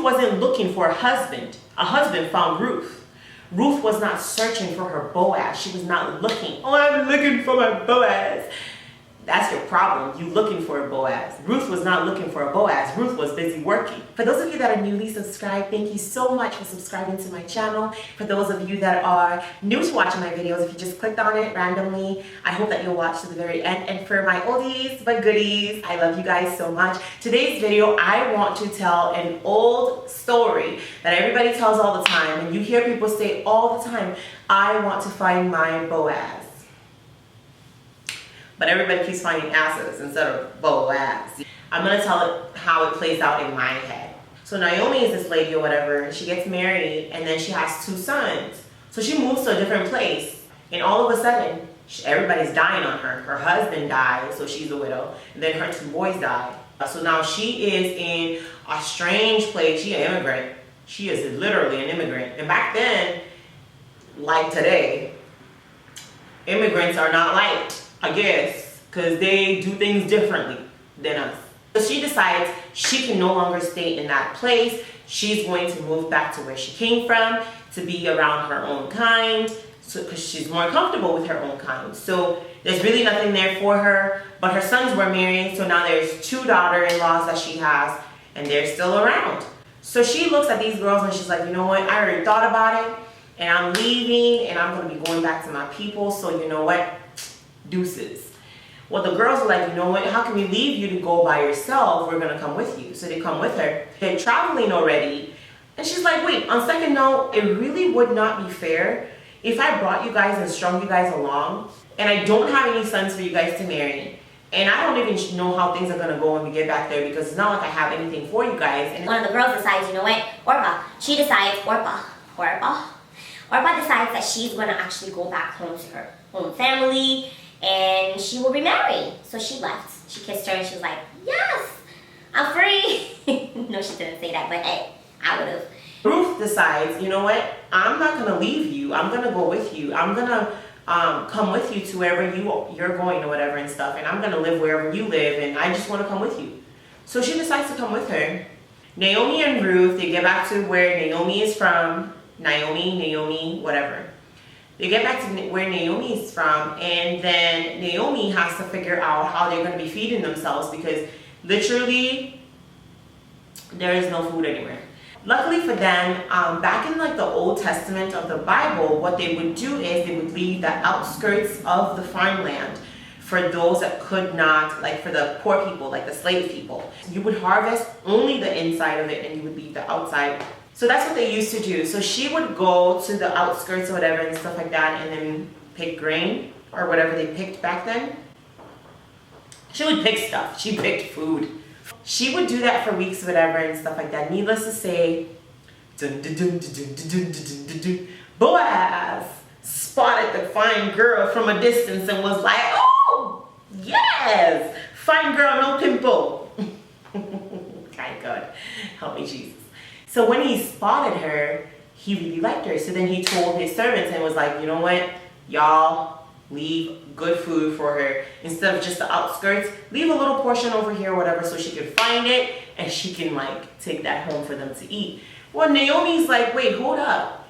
wasn't looking for a husband. A husband found Ruth. Ruth was not searching for her Boaz. She was not looking. Oh, I'm looking for my Boaz. That's your problem. You looking for a Boaz. Ruth was not looking for a Boaz. Ruth was busy working. For those of you that are newly subscribed, thank you so much for subscribing to my channel. For those of you that are new to watching my videos, if you just clicked on it randomly, I hope that you'll watch to the very end. And for my oldies but goodies, I love you guys so much. Today's video, I want to tell an old story that everybody tells all the time. And you hear people say all the time, I want to find my Boaz. But everybody keeps finding asses instead of Boaz. I'm going to tell it how it plays out in my head. So Naomi is this lady or whatever. She gets married and then she has 2 sons. So she moves to a different place. And all of a sudden, everybody's dying on her. Her husband died, so she's a widow. And then her 2 boys died. So now she is in a strange place. She's an immigrant. She is literally an immigrant. And back then, like today, immigrants are not liked, I guess, because they do things differently than us. So she decides she can no longer stay in that place. She's going to move back to where she came from to be around her own kind, because she's more comfortable with her own kind. So there's really nothing there for her, but her sons were married, so now there's 2 daughter-in-laws that she has, and they're still around. So she looks at these girls and she's like, you know what, I already thought about it, and I'm leaving, and I'm going to be going back to my people, so you know what? Deuces. Well, the girls are like, you know what, how can we leave you to go by yourself? We're gonna come with you. So they come with her. They're traveling already. And she's like, wait, on second note, it really would not be fair if I brought you guys and strung you guys along, and I don't have any sons for you guys to marry, and I don't even know how things are gonna go when we get back there, because it's not like I have anything for you guys. And one of the girls decides, you know what, Orpah decides that she's gonna actually go back home to her own family, and she will remarry. So she left. She kissed her and she was like, yes, I'm free. No, she didn't say that, but hey, I would have. Ruth decides, you know what, I'm not going to leave you. I'm going to go with you. I'm going to come with you to wherever you're going or whatever and stuff, and I'm going to live wherever you live, and I just want to come with you. So she decides to come with her. Naomi and Ruth, they get back to where Naomi is from. Naomi, whatever. They get back to where Naomi is from, and then Naomi has to figure out how they're going to be feeding themselves, because literally there is no food anywhere. Luckily for them, back in like the Old Testament of the Bible, what they would do is they would leave the outskirts of the farmland for those that could not, like for the poor people, like the slave people. You would harvest only the inside of it and you would leave the outside. So that's what they used to do. So she would go to the outskirts or whatever and stuff like that, and then pick grain or whatever they picked back then. She would pick stuff. She picked food. She would do that for weeks or whatever and stuff like that. Needless to say, Boaz spotted the fine girl from a distance and was like, oh, yes, fine girl, no pimple. Thank God. Help me, Jesus. So when he spotted her, he really liked her. So then he told his servants and was like, you know what, y'all leave good food for her. Instead of just the outskirts, leave a little portion over here or whatever so she can find it and she can like take that home for them to eat. Well, Naomi's like, wait, hold up.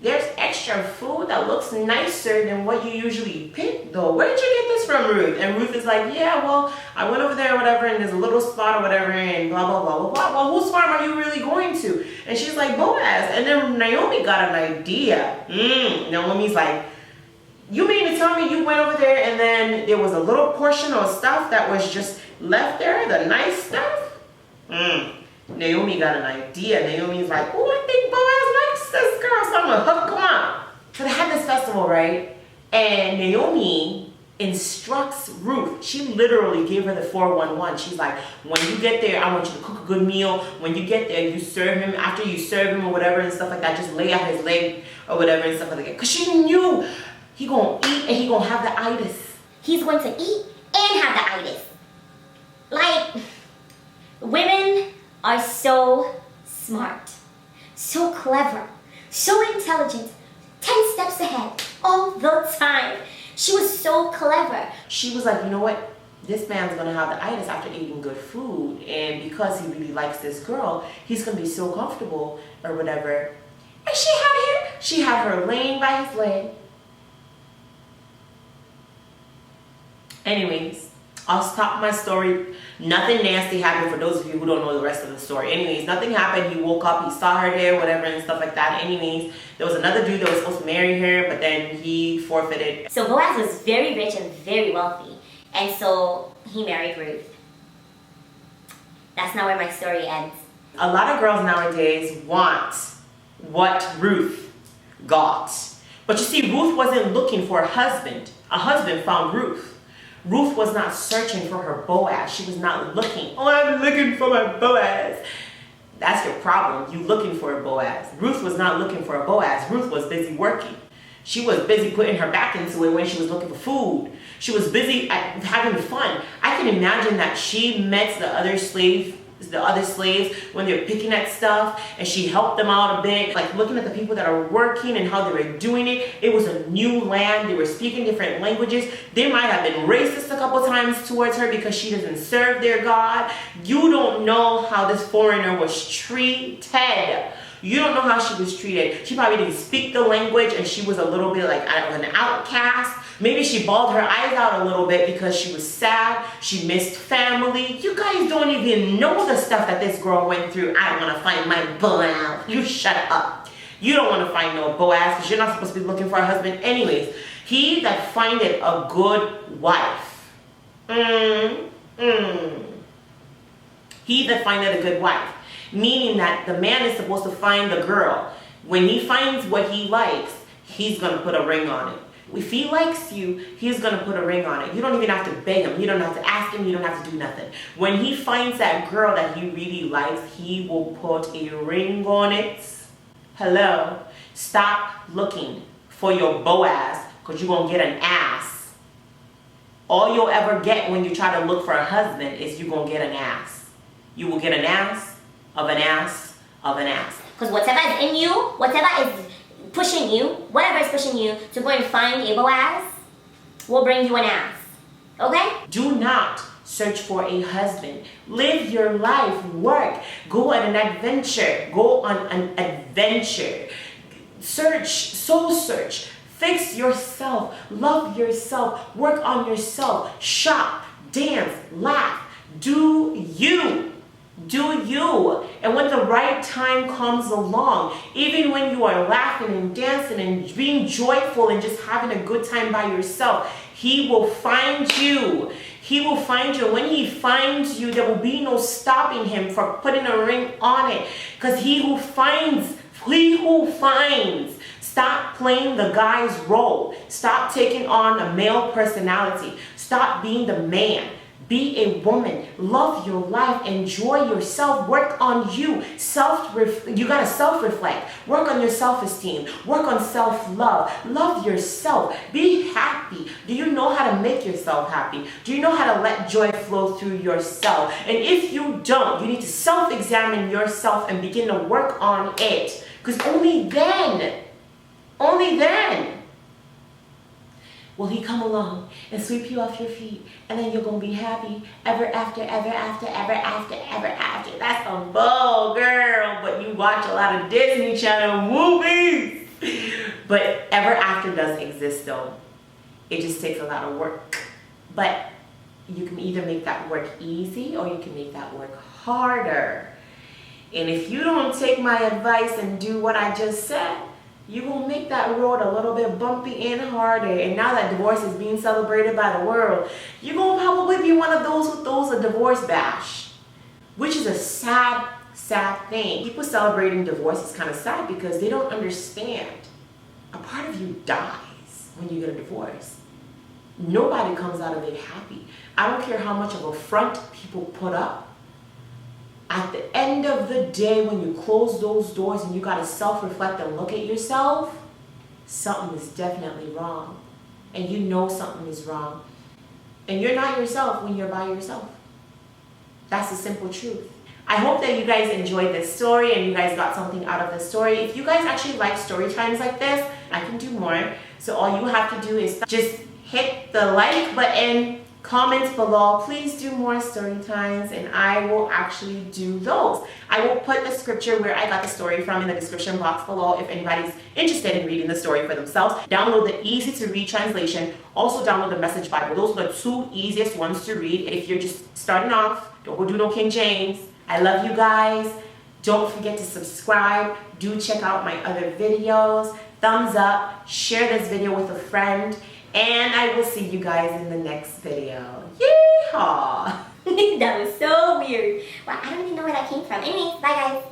There's extra food that looks nicer than what you usually pick though. Where did you get this from, Ruth? And Ruth is like, yeah, well, I went over there or whatever, and there's a little spot or whatever, and blah, blah, blah, blah, blah. Well, whose farm are you really going to? And she's like, Boaz. And then Naomi got an idea. Naomi's like, you mean to tell me you went over there and then there was a little portion of stuff that was just left there, the nice stuff? Naomi got an idea. Naomi's like, oh, I think Boaz likes this girl, so I'm gonna hook him up. So they had this festival, right? And Naomi instructs Ruth. She literally gave her the 411. She's like, when you get there, I want you to cook a good meal. When you get there, you serve him. After you serve him or whatever and stuff like that, just lay out his leg or whatever and stuff like that. Because she knew he gonna eat and he gonna have the itis. He's going to eat and have the itis. Like, women are so smart, so clever, so intelligent, 10 steps ahead all the time. She was so clever. She was like, you know what? this man's gonna have the itis after eating good food, and because he really likes this girl, he's gonna be so comfortable or whatever. And she had her laying by his leg. Anyways, I'll stop my story. Nothing nasty happened for those of you who don't know the rest of the story. Anyways, nothing happened. He woke up, he saw her there, whatever, and stuff like that. Anyways, there was another dude that was supposed to marry her, but then he forfeited. So Boaz was very rich and very wealthy, and so he married Ruth. That's not where my story ends. A lot of girls nowadays want what Ruth got. But you see, Ruth wasn't looking for a husband. A husband found Ruth. Ruth was not searching for her Boaz. She was not looking, oh, I'm looking for my Boaz. That's your problem. You looking for a Boaz. Ruth was not looking for a Boaz. Ruth was busy working. She was busy putting her back into it when she was looking for food. She was busy having fun. I can imagine that she met the other slaves when they were picking at stuff, and she helped them out a bit, like looking at the people that are working and how they were doing it. It was a new land. They were speaking different languages. They might have been racist a couple times towards her because she doesn't serve their God. You don't know how this foreigner was treated. You don't know how she was treated. She probably didn't speak the language, and she was a little bit like an outcast. Maybe she bawled her eyes out a little bit because she was sad. She missed family. You guys don't even know the stuff that this girl went through. I don't want to find my Boaz. You shut up. You don't want to find no Boaz because you're not supposed to be looking for a husband anyways. He that findeth a good wife. He that findeth a good wife. Meaning that the man is supposed to find the girl. When he finds what he likes, he's going to put a ring on it. If he likes you, he's going to put a ring on it. You don't even have to beg him. You don't have to ask him. You don't have to do nothing. When he finds that girl that he really likes, he will put a ring on it. Hello? Stop looking for your Boaz because you're going to get an ass. All you'll ever get when you try to look for a husband is you're going to get an ass. You will get an ass of an ass of an ass. Because whatever is in you, whatever is pushing you, whatever is pushing you to go and find a Boaz will bring you an ass. Okay? Do not search for a husband. Live your life. Work. Go on an adventure. Go on an adventure. Search. Soul search. Fix yourself. Love yourself. Work on yourself. Shop. Dance. Laugh. Do you. Do you. And when the right time comes along, even when you are laughing and dancing and being joyful and just having a good time by yourself, he will find you. He will find you. When he finds you, there will be no stopping him from putting a ring on it. Because he who finds. Stop playing the guy's role. Stop taking on a male personality. Stop being the man. Be a woman. Love your life. Enjoy yourself. Work on you. You gotta self-reflect. Work on your self-esteem. Work on self-love. Love yourself. Be happy. Do you know how to make yourself happy? Do you know how to let joy flow through yourself? And if you don't, you need to self-examine yourself and begin to work on it. Because only then will he come along and sweep you off your feet, and then you're going to be happy ever after, ever after, ever after, ever after. That's some bull, girl, but you watch a lot of Disney Channel movies. But ever after does exist though. It just takes a lot of work. But you can either make that work easy or you can make that work harder. And if you don't take my advice and do what I just said, you will make that road a little bit bumpy and harder. And now that divorce is being celebrated by the world, you're going to probably be one of those who throws a divorce bash, which is a sad, sad thing. People celebrating divorce is kind of sad because they don't understand. A part of you dies when you get a divorce. Nobody comes out of it happy. I don't care how much of a front people put up. At the end of the day, when you close those doors and you got to self-reflect and look at yourself, something is definitely wrong. And you know something is wrong. And you're not yourself when you're by yourself. That's the simple truth. I hope that you guys enjoyed this story and you guys got something out of this story. If you guys actually like story times like this, I can do more. So all you have to do is just hit the like button, comments below. Please do more story times and I will actually do those. I will put the scripture where I got the story from in the description box below if anybody's interested in reading the story for themselves. Download the easy to read translation. Also download the Message Bible. Those are the two easiest ones to read if you're just starting off. Don't go do no King James. I love you guys. Don't forget to subscribe. Do check out my other videos. Thumbs up. Share this video with a friend. And I will see you guys in the next video. Yeehaw! That was so weird. Well, I don't even know where that came from. Anyways, bye guys.